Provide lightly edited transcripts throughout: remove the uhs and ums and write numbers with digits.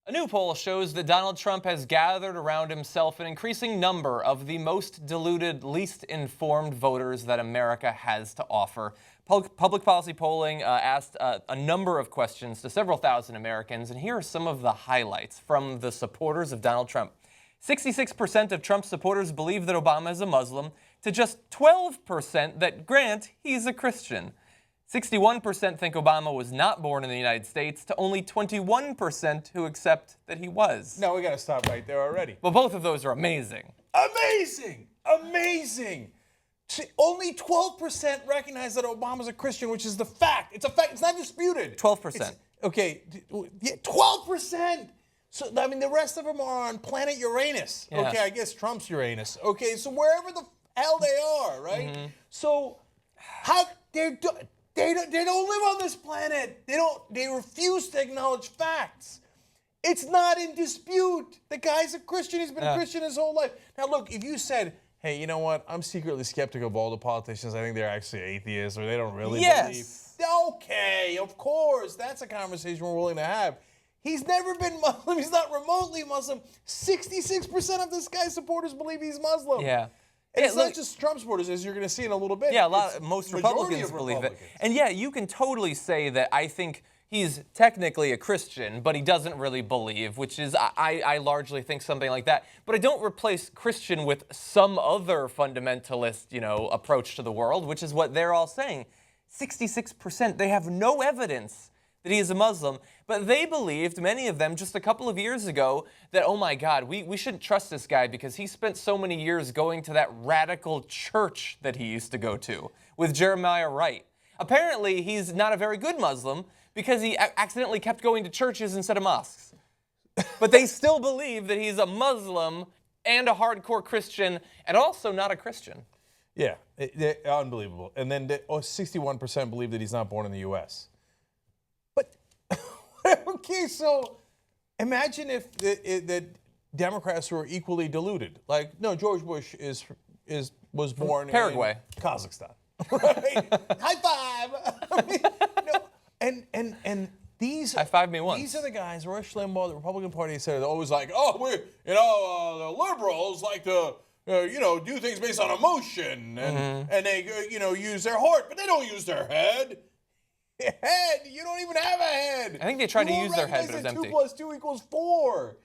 A new poll shows that Donald Trump has gathered around himself an increasing number of the most deluded, least informed voters that America has to offer. Public policy polling asked a number of questions to several thousand Americans, and here are some of the highlights from the supporters of Donald Trump. 66% of Trump's supporters believe that Obama is a Muslim, to just 12% that grant he's a Christian. 61% think Obama was not born in the United States, to only 21% who accept that he was. No, we got to stop right there already. Well, both of those are amazing. Amazing! Amazing! Only 12% recognize that Obama's a Christian, which is the fact. It's a fact. It's not disputed. 12%. Okay, yeah, 12%. So, I mean, the rest of them are on planet Uranus. Yeah. Okay, I guess Trump's Uranus. Okay, so wherever the hell they are, right? Mm-hmm. So, how they don't live on this planet. They refuse to acknowledge facts. It's not in dispute. The guy's a Christian. He's been a Christian his whole life. Now, look, if you said, hey, you know what? I'm secretly skeptical of all the politicians. I think they're actually atheists or they don't really believe. Okay, of course. That's a conversation we're willing to have. He's never been Muslim. He's not remotely Muslim. 66% of this guy's supporters believe he's Muslim. Yeah. And it's not just Trump supporters, as you're going to see in a little bit. Yeah, most Republicans believe it. And yeah, you can totally say that I think he's technically a Christian, but he doesn't really believe, which is, I largely think something like that. But I don't replace Christian with some other fundamentalist, approach to the world, which is what they're all saying. 66%, they have no evidence that he is a Muslim, but they believed, many of them, just a couple of years ago, that, oh my God, we shouldn't trust this guy because he spent so many years going to that radical church that he used to go to with Jeremiah Wright. Apparently, he's not a very good Muslim because he accidentally kept going to churches instead of mosques. But they still believe that he's a Muslim and a hardcore Christian and also not a Christian. Yeah, unbelievable. And then 61% believe that he's not born in the U.S. Okay, so imagine if the Democrats were equally deluded. Like, no, George Bush was born Paraguay, in Kazakhstan. Right? High five. I mean, no, and these high five me once. These are the guys. Rush Limbaugh, the Republican Party, said they're always like, oh, the liberals like to do things based on emotion and they use their heart, but they don't use their head. Head? You don't even have a head. I think they tried to use their head, but it was empty. 2 + 2 = 4.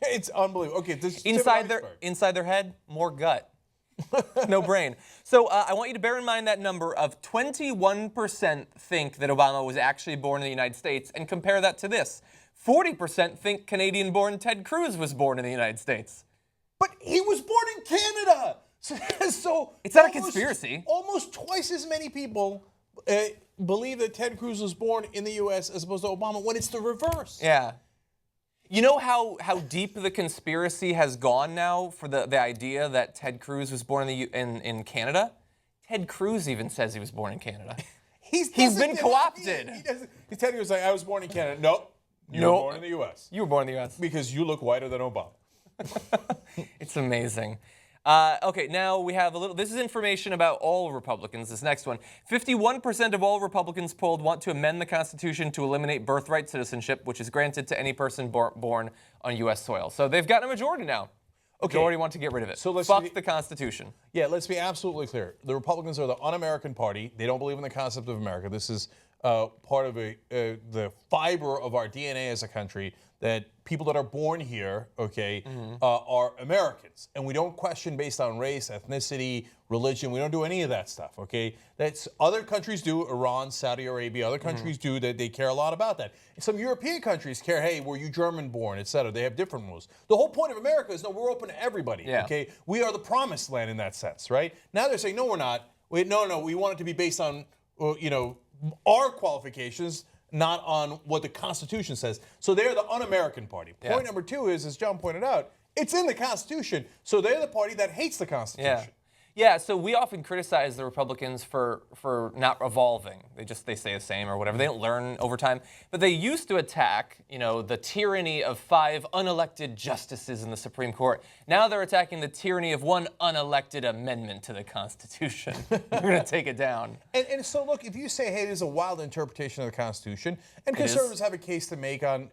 It's unbelievable. Okay, this inside their head, more gut. No brain. So I want you to bear in mind that number of 21% think that Obama was actually born in the United States, and compare that to this. 40% think Canadian-born Ted Cruz was born in the United States. But he was born in Canada. So it's not a conspiracy. Almost twice as many people believe that Ted Cruz was born in the U.S. as opposed to Obama, when it's the reverse. Yeah. You know how deep the conspiracy has gone now for the idea that Ted Cruz was born in Canada? Ted Cruz even says he was born in Canada. He's been co-opted. Ted Cruz like, I was born in Canada. Nope. You were born in the U.S. You were born in the U.S. Because you look whiter than Obama. It's amazing. Okay, now we have this is information about all Republicans, this next one. 51% of all Republicans polled want to amend the Constitution to eliminate birthright citizenship, which is granted to any person born on U.S. soil. So they've gotten a majority now. Okay. Majority want to get rid of it. So fuck the Constitution. Yeah, let's be absolutely clear. The Republicans are the un-American party. They don't believe in the concept of America. This is part of the fiber of our DNA as a country, that people that are born here, are Americans. And we don't question based on race, ethnicity, religion. We don't do any of that stuff, okay? That's other countries do, Iran, Saudi Arabia, other countries do, that they care a lot about that. Some European countries care, hey, were you German-born, et cetera. They have different rules. The whole point of America is, no, we're open to everybody, okay? We are the promised land in that sense, right? Now they're saying, no, we're not. No, we want it to be based on, our qualifications, not on what the Constitution says. So they're the un-American party. Point number 2 is, as John pointed out, it's in the Constitution. So they're the party that hates the Constitution. Yeah, so we often criticize the Republicans for not evolving. They stay the same or whatever. They don't learn over time. But they used to attack, the tyranny of 5 unelected justices in the Supreme Court. Now they're attacking the tyranny of 1 unelected amendment to the Constitution. They're going to take it down. And so, look, if you say, hey, there's a wild interpretation of the Constitution, and conservatives have a case to make on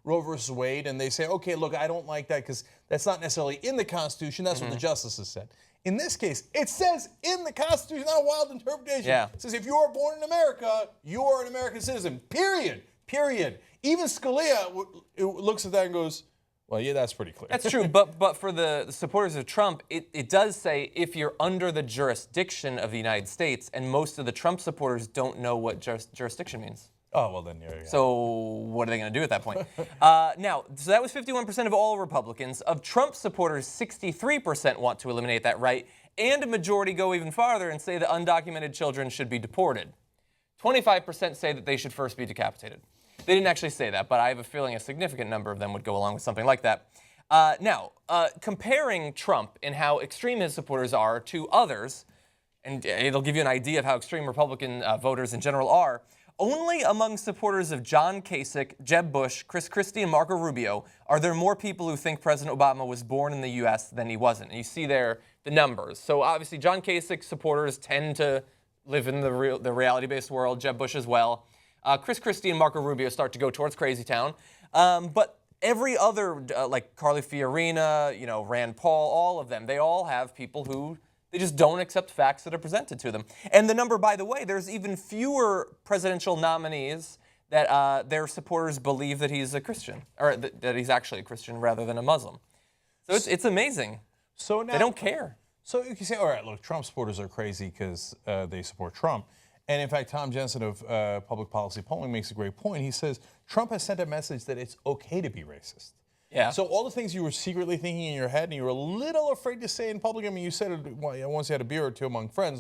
Roe versus Wade, and they say, okay, look, I don't like that because that's not necessarily in the Constitution. That's what the justices said. In this case, it says in the Constitution, not a wild interpretation. Yeah. It says if you are born in America, you are an American citizen, period. Period. Even Scalia looks at that and goes, well, yeah, that's pretty clear. That's true, but for the supporters of Trump, it does say if you're under the jurisdiction of the United States, and most of the Trump supporters don't know what jurisdiction means. Oh, well, then, yeah. So what are they going to do at that point? Now, so that was 51% of all Republicans. Of Trump supporters, 63% want to eliminate that right, and a majority go even farther and say that undocumented children should be deported. 25% say that they should first be decapitated. They didn't actually say that, but I have a feeling a significant number of them would go along with something like that. Now, comparing Trump and how extreme his supporters are to others, and it'll give you an idea of how extreme Republican voters in general are, only among supporters of John Kasich, Jeb Bush, Chris Christie, and Marco Rubio are there more people who think President Obama was born in the U.S. than he wasn't. And you see there the numbers. So obviously John Kasich supporters tend to live in the reality-based world, Jeb Bush as well. Chris Christie and Marco Rubio start to go towards Crazy Town. But every other, like Carly Fiorina, Rand Paul, all of them, they all have people who they just don't accept facts that are presented to them. And the number, by the way, there's even fewer presidential nominees that their supporters believe that he's a Christian, or that he's actually a Christian rather than a Muslim. So it's amazing. So now, they don't care. So you can say, all right, look, Trump supporters are crazy because they support Trump. And in fact, Tom Jensen of Public Policy Polling makes a great point. He says, Trump has sent a message that it's okay to be racist. Yeah. So all the things you were secretly thinking in your head and you were a little afraid to say in public, I mean, you said it once you had a beer or two among friends,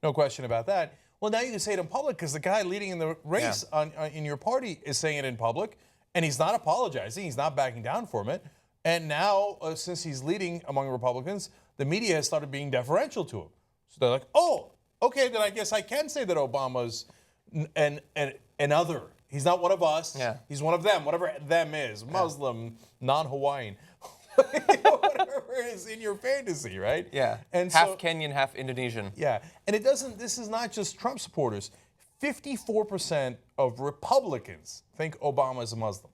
no question about that. Well, now you can say it in public because the guy leading in the race in your party is saying it in public, and he's not apologizing. He's not backing down from it. And now, since he's leading among Republicans, the media has started being deferential to him. So they're like, oh, okay, then I guess I can say that Obama's an other. He's not one of us. Yeah. He's one of them, whatever them is, Muslim, non-Hawaiian, whatever is in your fantasy, right? Yeah. And half Kenyan, half Indonesian. Yeah. And this is not just Trump supporters. 54% of Republicans think Obama is a Muslim.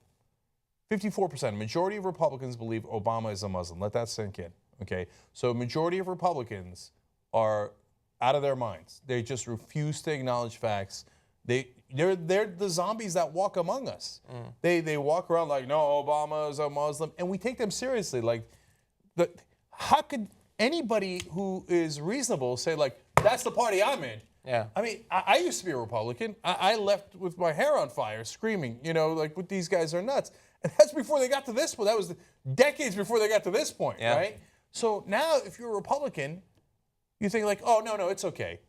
54%. Majority of Republicans believe Obama is a Muslim. Let that sink in. Okay. So majority of Republicans are out of their minds. They just refuse to acknowledge facts. They're the zombies that walk among us. They walk around like, no, Obama is a Muslim, and we take them seriously. Like, how could anybody who is reasonable say, like, that's the party I'm in? Yeah. I mean, I used to be a Republican. I left with my hair on fire, screaming, like, what these guys are nuts. And that's before they got to this point. That was decades before they got to this point, right? So now, if you're a Republican, you think like, oh, no, it's okay.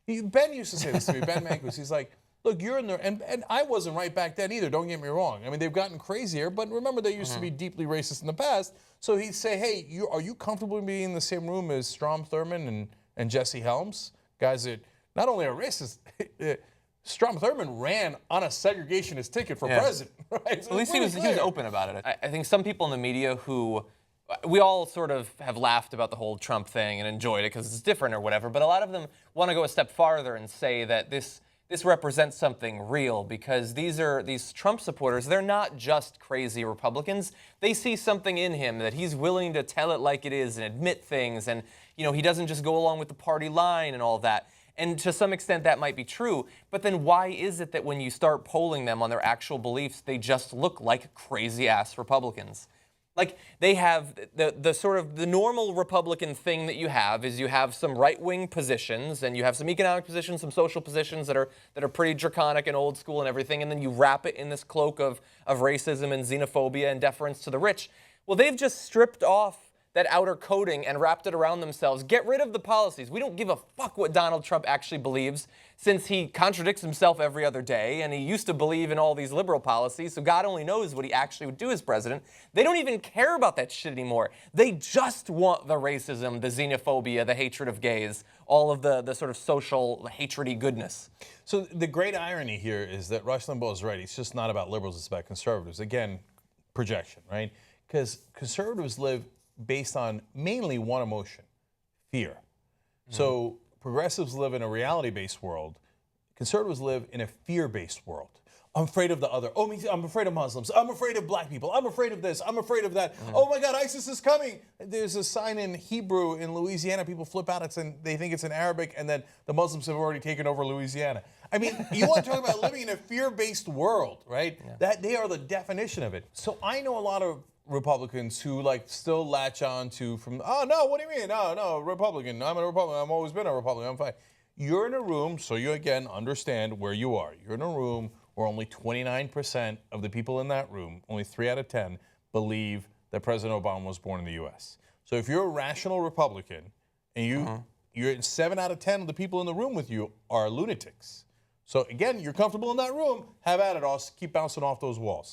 Ben used to say this to me, Ben Mankus. He's like, look, you're in there, and I wasn't right back then either, don't get me wrong. I mean, they've gotten crazier, but remember they used to be deeply racist in the past. So he'd say, hey, are you comfortable being in the same room as Strom Thurmond and Jesse Helms? Guys that not only are racist, Strom Thurmond ran on a segregationist ticket for president. Right? So at least he was open about it. I think some people in the media who, we all sort of have laughed about the whole Trump thing and enjoyed it because it's different or whatever, but a lot of them want to go a step farther and say that this represents something real because these Trump supporters, they're not just crazy Republicans. They see something in him that he's willing to tell it like it is and admit things, and he doesn't just go along with the party line and all that. And to some extent that might be true, but then why is it that when you start polling them on their actual beliefs, they just look like crazy-ass Republicans? Like, they have the sort of the normal Republican thing that you have is you have some right-wing positions and you have some economic positions, some social positions that are pretty draconic and old school and everything, and then you wrap it in this cloak of racism and xenophobia and deference to the rich. Well, they've just stripped off that outer coating and wrapped it around themselves. Get rid of the policies. We don't give a fuck what Donald Trump actually believes, since he contradicts himself every other day, and he used to believe in all these liberal policies, so God only knows what he actually would do as president. They don't even care about that shit anymore. They just want the racism, the xenophobia, the hatred of gays, all of the sort of social hatred-y goodness. So the great irony here is that Rush Limbaugh is right. It's just not about liberals, it's about conservatives. Again, projection, right? Because conservatives live based on mainly one emotion, fear. So progressives live in a reality-based world. Conservatives live in a fear-based world. I'm afraid of the other. Oh, I'm afraid of Muslims. I'm afraid of black people. I'm afraid of this. I'm afraid of that. Oh my God, ISIS is coming. There's a sign in Hebrew in Louisiana. People flip out. They think it's in Arabic, and then the Muslims have already taken over Louisiana. I mean, you want to talk about living in a fear-based world, right? Yeah. That they are the definition of it. So I know a lot of Republicans who still latch on to oh no, what do you mean? No, Republican. I'm a Republican. I've always been a Republican. I'm fine. You're in a room, so you again understand where you are. You're in a room where only 29% of the people in that room, only 3 out of 10, believe that President Obama was born in the U.S. So if you're a rational Republican and you're 7 out of 10 of the people in the room with you are lunatics. So again, you're comfortable in that room. Have at it, all. Keep bouncing off those walls.